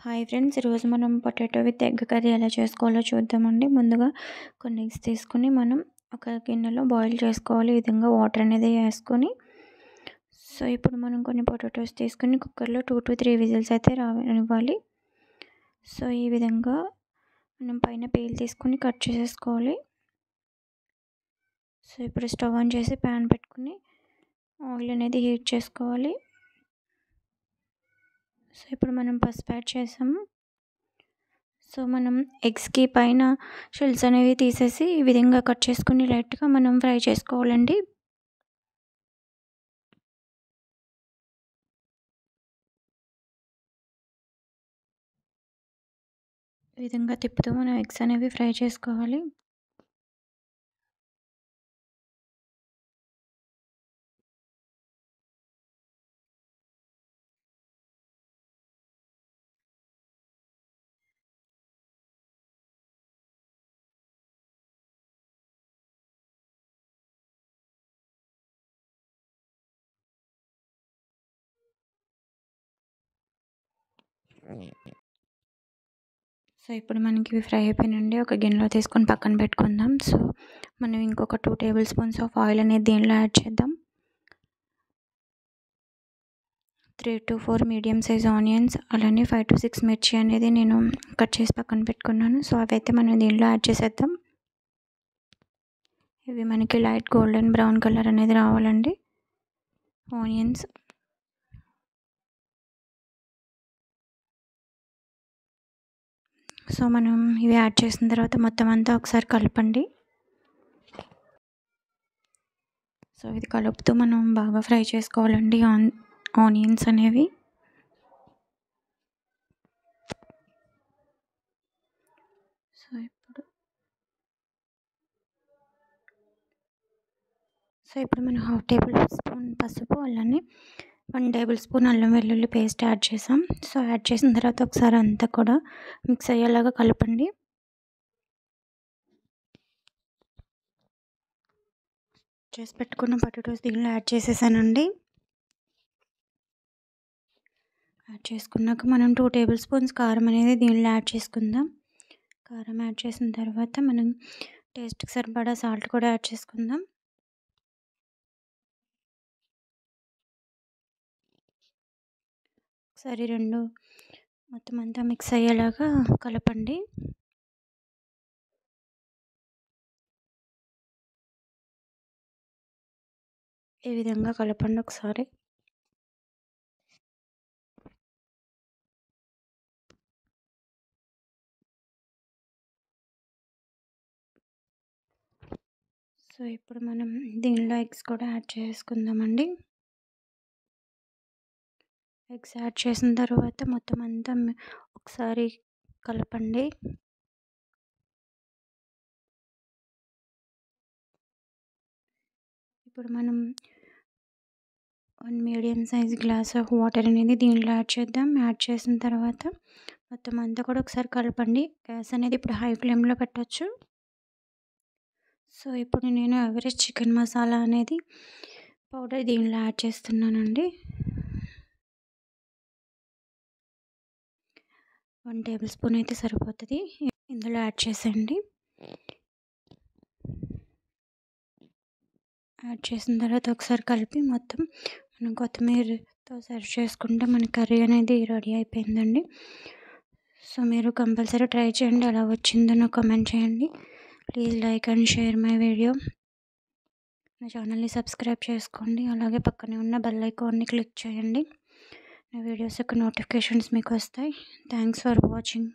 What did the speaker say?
Hi friends, ఈరోజు మనం potato with egg curry ఎలా చేసుకోవాలో చూద్దామండి. ముందుగా కొన్ని ఎగ్స్ తీసుకుని మనం ఒక గిన్నెలో బాయిల్ చేసుకోవాలి. ఈ విధంగా వాటర్ అనేది వేసుకొని ఇప్పుడు మనం కొన్ని పొటాటోస్ తీసుకుని కుక్కర్లో 2 to 3 విజిల్స్ అయితే రానివ్వాలి. ఈ విధంగా మనం పైన పీల్ తీసుకుని కట్ చేసేసుకోవాలి. ఇప్పుడు స్టవ్ ఆన్ చేసి ప్యాన్ పెట్టుకుని ఆయిల్ అనేది హీట్ చేసుకోవాలి. ఇప్పుడు మనం పసుపు యాడ్ చేసాము. మనం ఎగ్స్కి పైన షెల్స్ అనేవి తీసేసి ఈ విధంగా కట్ చేసుకుని లైట్గా మనం ఫ్రై చేసుకోవాలండి. ఈ విధంగా తిప్పుతూ మనం ఎగ్స్ అనేవి ఫ్రై చేసుకోవాలి. ఇప్పుడు మనకి ఇవి ఫ్రై అయిపోయినండి. ఒక గిన్నెలో తీసుకొని పక్కన పెట్టుకుందాం. మనం ఇంకొక 2 టేబుల్ స్పూన్స్ ఆఫ్ ఆయిల్ అనేది దీనిలో యాడ్ చేద్దాం. 3 to 4 మీడియం సైజ్ ఆనియన్స్, అలానే 5 to 6 మిర్చి అనేది నేను కట్ చేసి పక్కన పెట్టుకున్నాను. అవైతే మనం దీనిలో యాడ్ చేసేద్దాం. ఇవి మనకి లైట్ గోల్డెన్ బ్రౌన్ కలర్ అనేది రావాలండి ఆనియన్స్. మనం ఇవి యాడ్ చేసిన తర్వాత మొత్తం అంతా ఒకసారి కలపండి. ఇది కలుపుతూ మనం బాగా ఫ్రై చేసుకోవాలండి ఆనియన్స్ అనేవి. ఇప్పుడు మనం 1/2 టేబుల్ స్పూన్ పసుపు, అలానే 1 టేబుల్ స్పూన్ అల్లం వెల్లుల్లి పేస్ట్ యాడ్ చేసాం. యాడ్ చేసిన తర్వాత ఒకసారి అంతా కూడా మిక్స్ అయ్యేలాగా కలపండి. చేసి పెట్టుకున్న పొటాటోస్ దీనిలో యాడ్ చేసేసానండి. యాడ్ చేసుకున్నాక మనం 2 టేబుల్ స్పూన్స్ కారం అనేది దీనిలో యాడ్ చేసుకుందాం. కారం యాడ్ చేసిన తర్వాత మనం టేస్ట్కి సరిపడా సాల్ట్ కూడా యాడ్ చేసుకుందాం. ఒకసారి రెండు మొత్తం అంతా మిక్స్ అయ్యేలాగా కలపండి. ఈ విధంగా కలపండి ఒకసారి. ఇప్పుడు మనం దీనిలో ఎగ్స్ కూడా యాడ్ చేసుకుందామండి. ఎగ్స్ యాడ్ చేసిన తర్వాత మొత్తం అంతా ఒకసారి కలపండి. ఇప్పుడు మనం 1 medium size glass of water అనేది దీనిలో యాడ్ చేద్దాం. యాడ్ చేసిన తర్వాత మొత్తం అంతా కూడా ఒకసారి కలపండి. గ్యాస్ అనేది ఇప్పుడు హై ఫ్లేమ్లో పెట్టచ్చు. ఇప్పుడు నేను ఎవరెస్ట్ చికెన్ మసాలా అనేది పౌడర్ దీనిలో యాడ్ చేస్తున్నానండి. 1 టేబుల్ స్పూన్ అయితే సరిపోతుంది. ఇందులో యాడ్ చేసేయండి. యాడ్ చేసిన తర్వాత ఒకసారి కలిపి మొత్తం మనం కొత్తిమీరతో సర్వ్ చేసుకుంటే మన కర్రీ అనేది రెడీ అయిపోయిందండి. మీరు కంపల్సరీ ట్రై చేయండి. ఎలా వచ్చిందో నాకు కామెంట్ చేయండి. Please like and share my video. నా ఛానల్ని సబ్స్క్రైబ్ చేసుకోండి. అలాగే పక్కనే ఉన్న బెల్ ఐకాన్ని క్లిక్ చేయండి. నా వీడియోస్ యొక్క నోటిఫికేషన్స్ మీకు వస్తాయి. Thanks for watching.